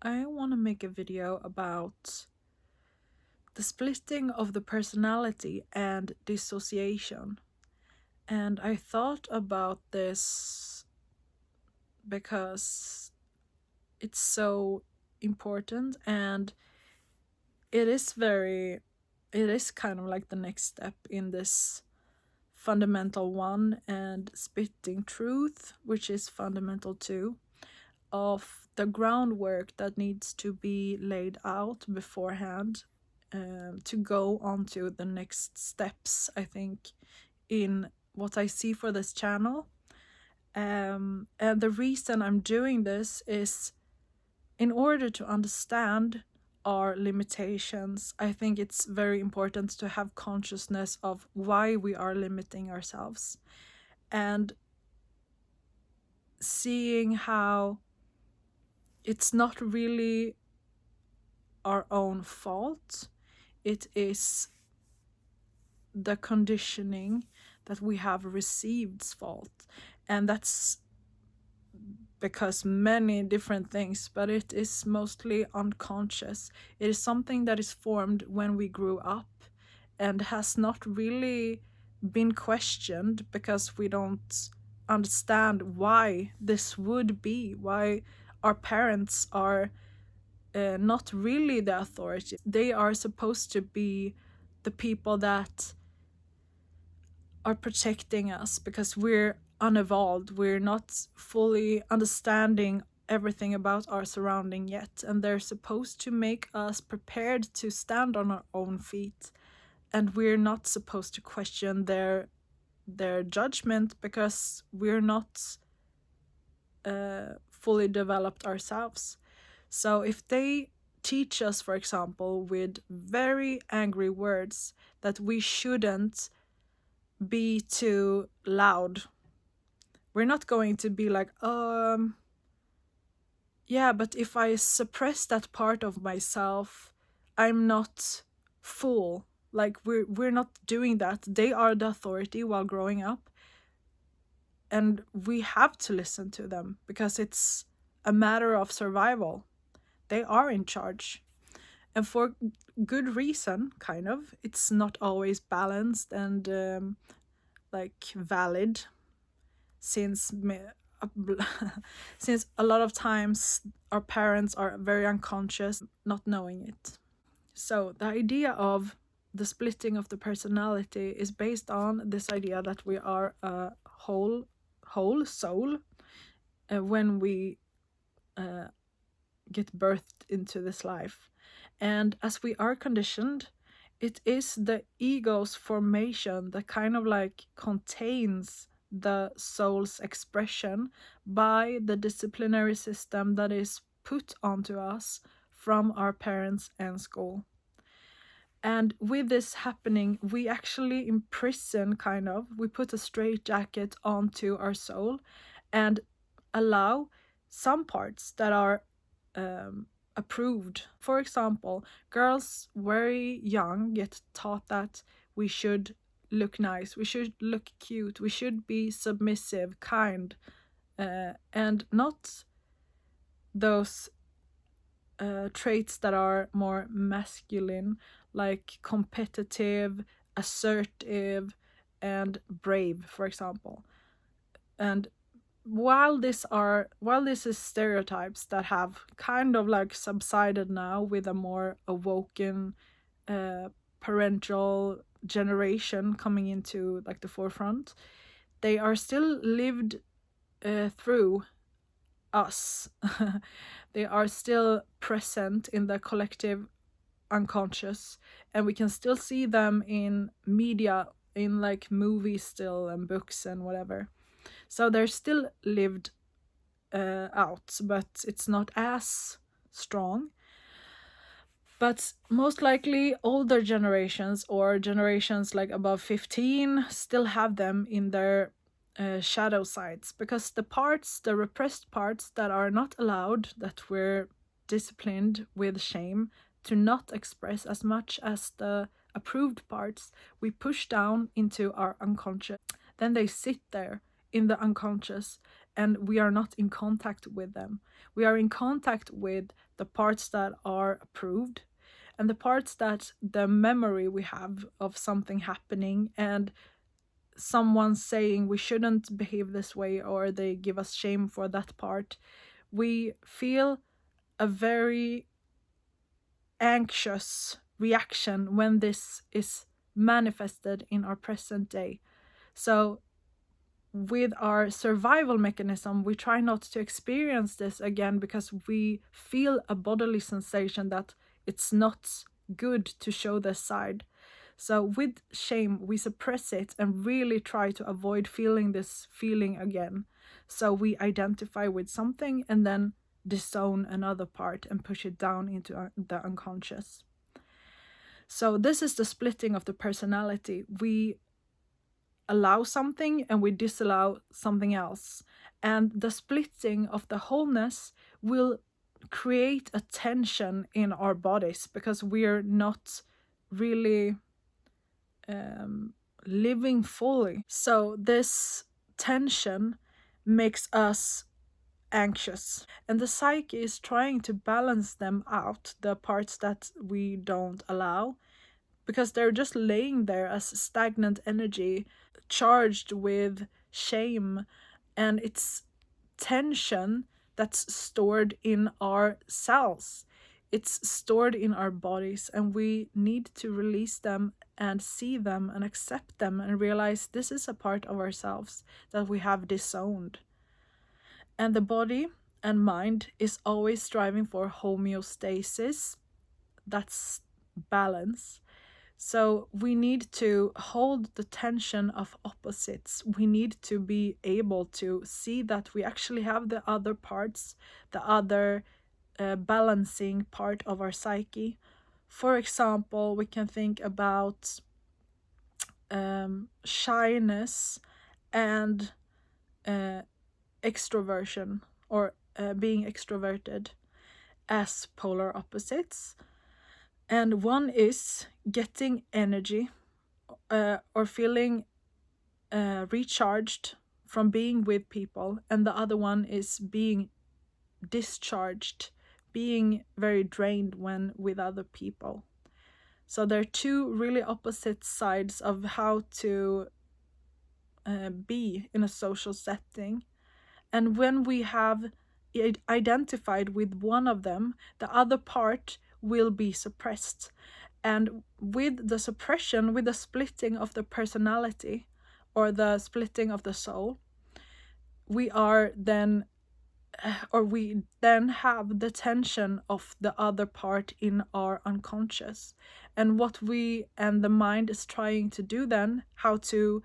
I want to make a video about the splitting of the personality and dissociation. And I thought about this because it's so important, and it is kind of like the next step in this fundamental one, and spitting truth, which is fundamental two, of the groundwork that needs to be laid out beforehand, to go on to the next steps, I think, in what I see for this channel. And the reason I'm doing this is in order to understand our limitations. I think it's very important to have consciousness of why we are limiting ourselves, and seeing how it's not really our own fault. It is the conditioning that we have received's fault. And that's because many different things, but it is mostly unconscious. It is something that is formed when we grew up and has not really been questioned, because we don't understand why this would be, why our parents are not really the authority. They are supposed to be the people that are protecting us because we're unevolved. We're not fully understanding everything about our surrounding yet, and they're supposed to make us prepared to stand on our own feet. And we're not supposed to question their judgment because we're not fully developed ourselves. So if they teach us, for example, with very angry words that we shouldn't be too loud, we're not going to be like, yeah, but if I suppress that part of myself, I'm not full. Like, we're not doing that. They are the authority while growing up, and we have to listen to them because it's a matter of survival. They are in charge, and for good reason, kind of. It's not always balanced and like valid, since since a lot of times our parents are very unconscious, not knowing it. So the idea of the splitting of the personality is based on this idea that we are a whole soul when we get birthed into this life. And as we are conditioned, it is the ego's formation that kind of like contains the soul's expression by the disciplinary system that is put onto us from our parents and school. And with this happening, we actually imprison, kind of, we put a straitjacket onto our soul and allow some parts that are approved. For example, girls very young get taught that we should look nice, we should look cute, we should be submissive, kind, and not those traits that are more masculine, like competitive, assertive, and brave, for example. And while this is stereotypes that have kind of like subsided now with a more awoken parental generation coming into like the forefront, they are still lived through us. They are still present in the collective unconscious, and we can still see them in media, in like movies still, and books and whatever. So they're still lived out, but it's not as strong. But most likely older generations, or generations like above 15, still have them in their shadow sides, because the repressed parts that are not allowed, that we're disciplined with shame to not express as much as the approved parts, we push down into our unconscious. Then they sit there in the unconscious, and we are not in contact with them. We are in contact with the parts that are approved, and the parts that the memory we have of something happening and someone saying we shouldn't behave this way, or they give us shame for that part. We feel a very anxious reaction when this is manifested in our present day. So with our survival mechanism, we try not to experience this again because we feel a bodily sensation that it's not good to show this side. So with shame, we suppress it and really try to avoid feeling this feeling again. So we identify with something and then disown another part and push it down into the unconscious. So this is the splitting of the personality. We allow something and we disallow something else. And the splitting of the wholeness will create a tension in our bodies because we're not really living fully. So this tension makes us anxious, and the psyche is trying to balance them out, the parts that we don't allow, because they're just laying there as stagnant energy charged with shame, and it's tension that's stored in our cells. It's stored in our bodies, and we need to release them and see them and accept them and realize this is a part of ourselves that we have disowned. And the body and mind is always striving for homeostasis, that's balance. So we need to hold the tension of opposites. We need to be able to see that we actually have the other parts, the other balancing part of our psyche. For example, we can think about shyness and extroversion, or being extroverted, as polar opposites. And one is getting energy or feeling recharged from being with people, and the other one is being discharged, being very drained when with other people. So there are two really opposite sides of how to be in a social setting. And when we have identified with one of them, the other part will be suppressed. And with the suppression, with the splitting of the personality or the splitting of the soul, we then have the tension of the other part in our unconscious. And what we and the mind is trying to do then, how to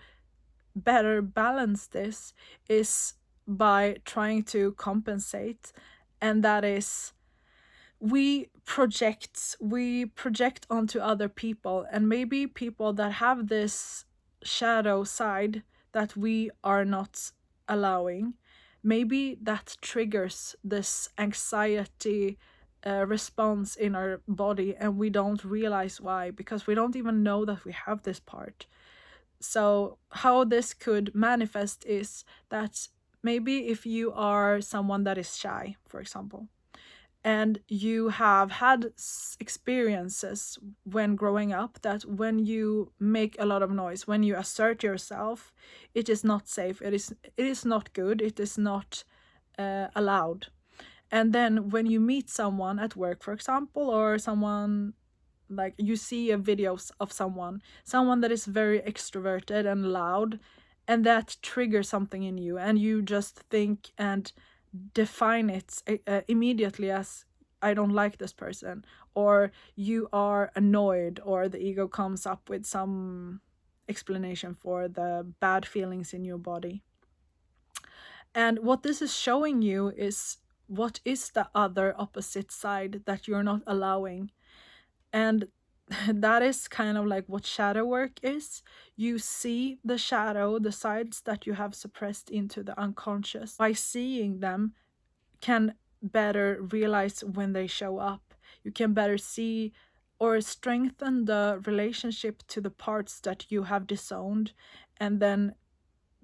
better balance this, is by trying to compensate. And that is, we project onto other people, and maybe people that have this shadow side that we are not allowing, maybe that triggers this anxiety response in our body, and we don't realize why, because we don't even know that we have this part. So how this could manifest is that maybe if you are someone that is shy, for example, and you have had experiences when growing up that when you make a lot of noise, when you assert yourself, it is not safe, it is not good, it is not allowed. And then when you meet someone at work, for example, or someone, like you see a video of someone that is very extroverted and loud, and that triggers something in you, and you just think and define it immediately as, I don't like this person, or you are annoyed, or the ego comes up with some explanation for the bad feelings in your body. And what this is showing you is what is the other opposite side that you're not allowing. And that is kind of like what shadow work is. You see the shadow, the sides that you have suppressed into the unconscious. By seeing them, can better realize when they show up. You can better see or strengthen the relationship to the parts that you have disowned, and then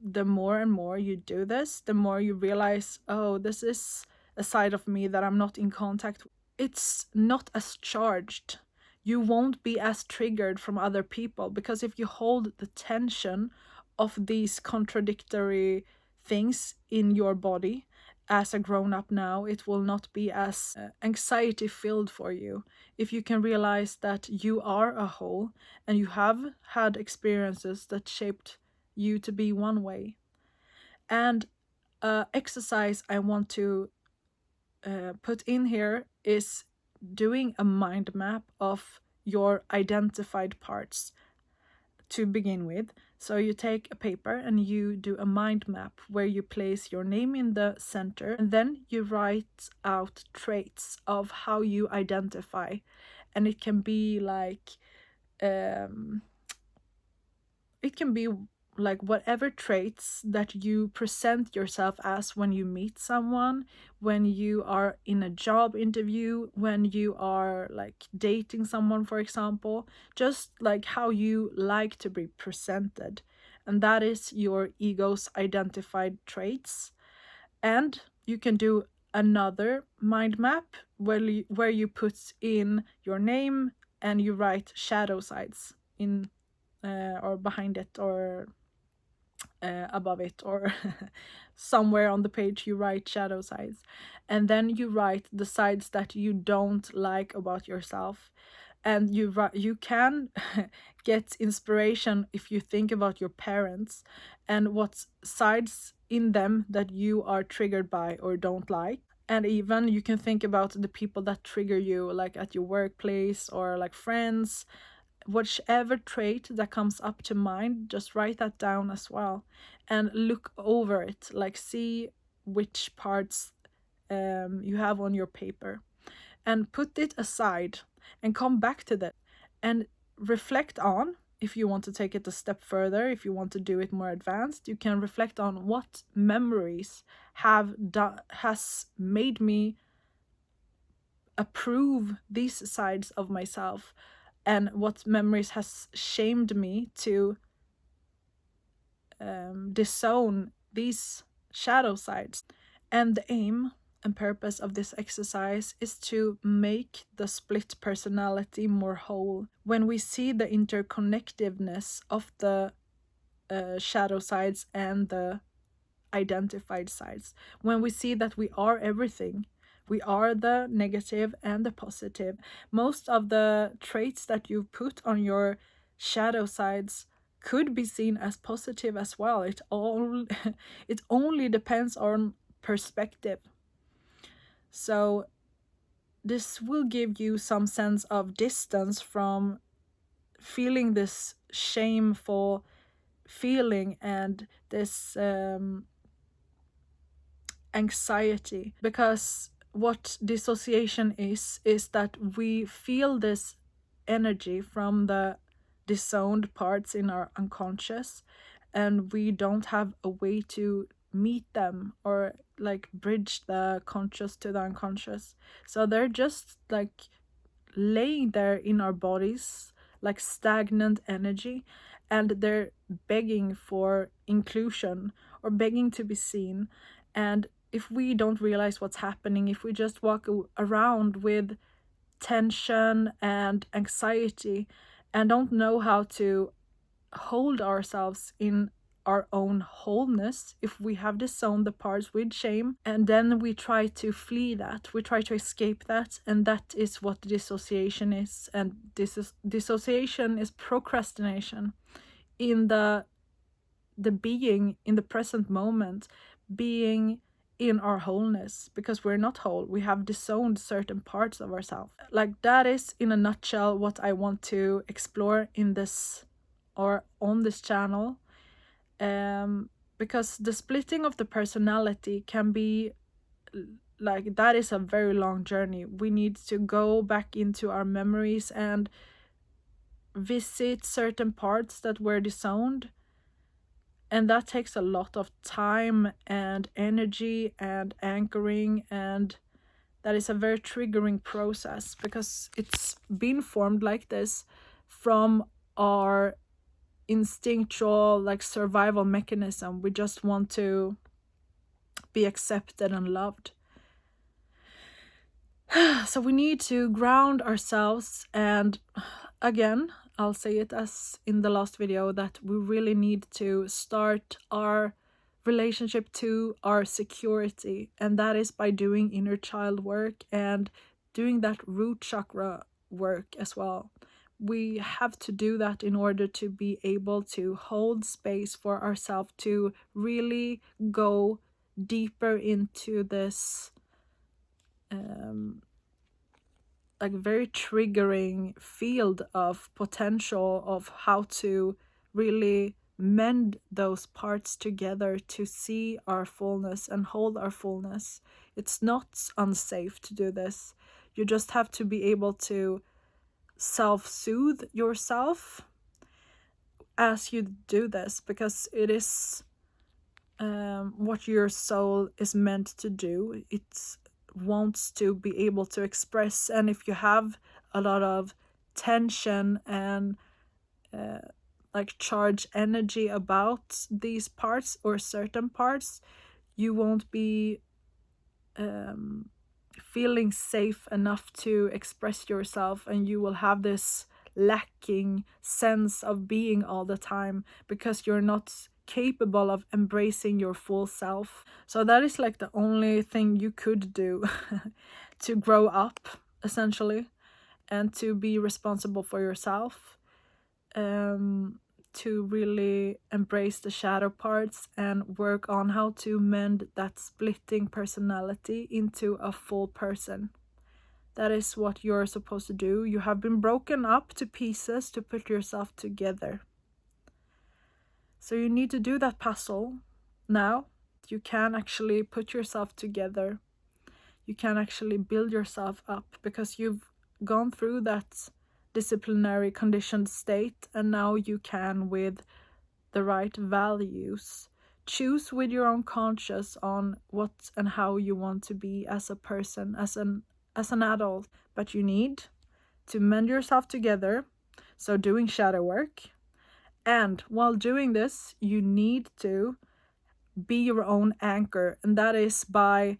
the more and more you do this, the more you realize, oh, this is a side of me that I'm not in contact with. It's not as charged. You won't be as triggered from other people, because if you hold the tension of these contradictory things in your body as a grown up now, it will not be as anxiety filled for you. If you can realize that you are a whole and you have had experiences that shaped you to be one way. And exercise I want to put in here is doing a mind map of your identified parts to begin with. So you take a paper and you do a mind map where you place your name in the center, and then you write out traits of how you identify. And it can be like um, whatever traits that you present yourself as when you meet someone, when you are in a job interview, when you are like dating someone, for example, just like how you like to be presented. And that is your ego's identified traits. And you can do another mind map where you put in your name and you write shadow sides in or behind it, or above it, or somewhere on the page you write shadow sides. And then you write the sides that you don't like about yourself. And you can get inspiration if you think about your parents and what sides in them that you are triggered by or don't like. And even you can think about the people that trigger you, like at your workplace or like friends. Whichever trait that comes up to mind, just write that down as well and look over it, like see which parts you have on your paper, and put it aside and come back to that and reflect on. If you want to take it a step further, if you want to do it more advanced, you can reflect on what memories has made me approve these sides of myself, and what memories has shamed me to disown these shadow sides. And the aim and purpose of this exercise is to make the split personality more whole. When we see the interconnectedness of the shadow sides and the identified sides, when we see that we are everything, we are the negative and the positive. Most of the traits that you put on your shadow sides could be seen as positive as well. It only depends on perspective. So this will give you some sense of distance from feeling this shameful feeling and this anxiety, because what dissociation is that we feel this energy from the disowned parts in our unconscious, and we don't have a way to meet them or like bridge the conscious to the unconscious. So they're just like laying there in our bodies like stagnant energy, and they're begging for inclusion or begging to be seen. And if we don't realize what's happening, if we just walk around with tension and anxiety and don't know how to hold ourselves in our own wholeness, if we have disowned the parts with shame, and then we try to flee that, we try to escape that, and that is what dissociation is. And dissociation is procrastination in the being in the present moment, being in our wholeness, because we're not whole, we have disowned certain parts of ourselves. Like, that is in a nutshell what I want to explore in this or on this channel. Because the splitting of the personality can be like, that is a very long journey. We need to go back into our memories and visit certain parts that were disowned, and that takes a lot of time and energy and anchoring, and that is a very triggering process because it's been formed like this from our instinctual like survival mechanism. We just want to be accepted and loved. So we need to ground ourselves, and again, I'll say it as in the last video, that we really need to start our relationship to our security, and that is by doing inner child work and doing that root chakra work as well. We have to do that in order to be able to hold space for ourselves to really go deeper into this like very triggering field of potential of how to really mend those parts together to see our fullness and hold our fullness. It's not unsafe to do this. You just have to be able to self-soothe yourself as you do this, because it is what your soul is meant to do. It wants to be able to express, and if you have a lot of tension and like charge energy about these parts or certain parts, you won't be feeling safe enough to express yourself, and you will have this lacking sense of being all the time because you're not capable of embracing your full self. So that is like the only thing you could do to grow up, essentially, and to be responsible for yourself, to really embrace the shadow parts and work on how to mend that splitting personality into a full person. That is what you're supposed to do. You have been broken up to pieces to put yourself together. So you need to do that puzzle now. You can actually put yourself together. You can actually build yourself up because you've gone through that disciplinary conditioned state, and now you can, with the right values, choose with your own conscience on what and how you want to be as a person, as an adult. But you need to mend yourself together, so doing shadow work. And while doing this, you need to be your own anchor, and that is by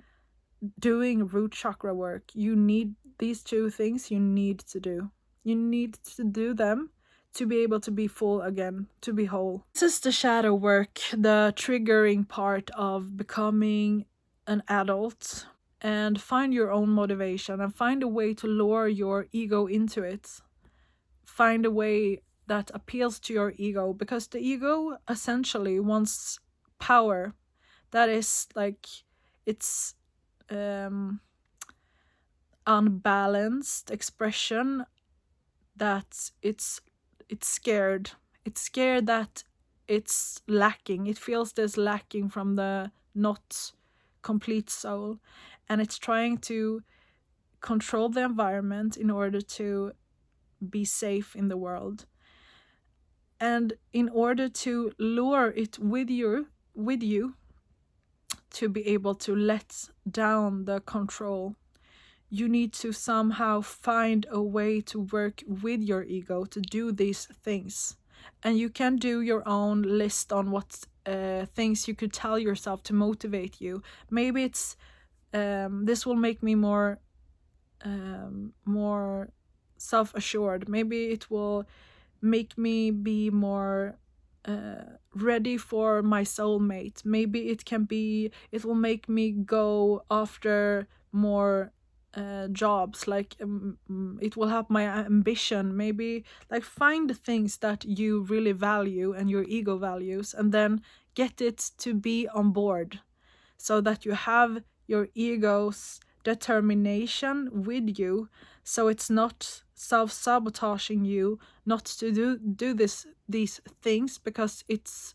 doing root chakra work. You need these two things. You need to do them to be able to be full again, to be whole. This is the shadow work, the triggering part of becoming an adult. And find your own motivation and find a way to lure your ego into it. Find a way that appeals to your ego, because the ego essentially wants power. That is like its unbalanced expression, that it's scared. It's scared that it's lacking. It feels there's lacking from the not complete soul, and it's trying to control the environment in order to be safe in the world. And in order to lure it with you to be able to let down the control, you need to somehow find a way to work with your ego to do these things. And you can do your own list on what things you could tell yourself to motivate you. Maybe it's this will make me more self-assured. Maybe it will make me be more ready for my soulmate. Maybe it will make me go after more jobs, like it will help my ambition. Maybe like find the things that you really value and your ego values, and then get it to be on board, so that you have your ego's determination with you, so it's not self-sabotaging you not to do these things, because it's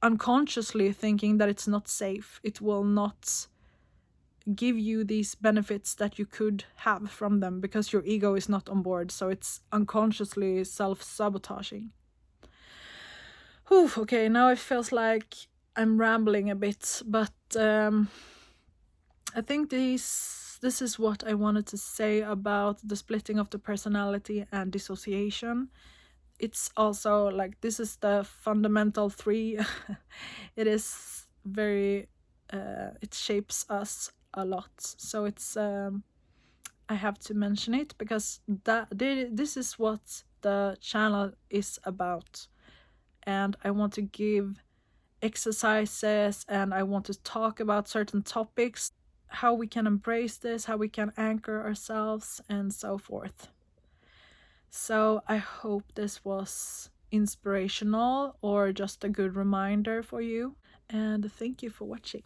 unconsciously thinking that it's not safe. It will not give you these benefits that you could have from them, because your ego is not on board, so it's unconsciously self-sabotaging. Whew, okay, now it feels like I'm rambling a bit, but I think this is what I wanted to say about the splitting of the personality and dissociation. it's also like this is the fundamental three. It is very it shapes us a lot, so it's I have to mention it because this is what the channel is about, and I want to give exercises and I want to talk about certain topics, how we can embrace this, how we can anchor ourselves, and so forth. So I hope this was inspirational or just a good reminder for you. And thank you for watching.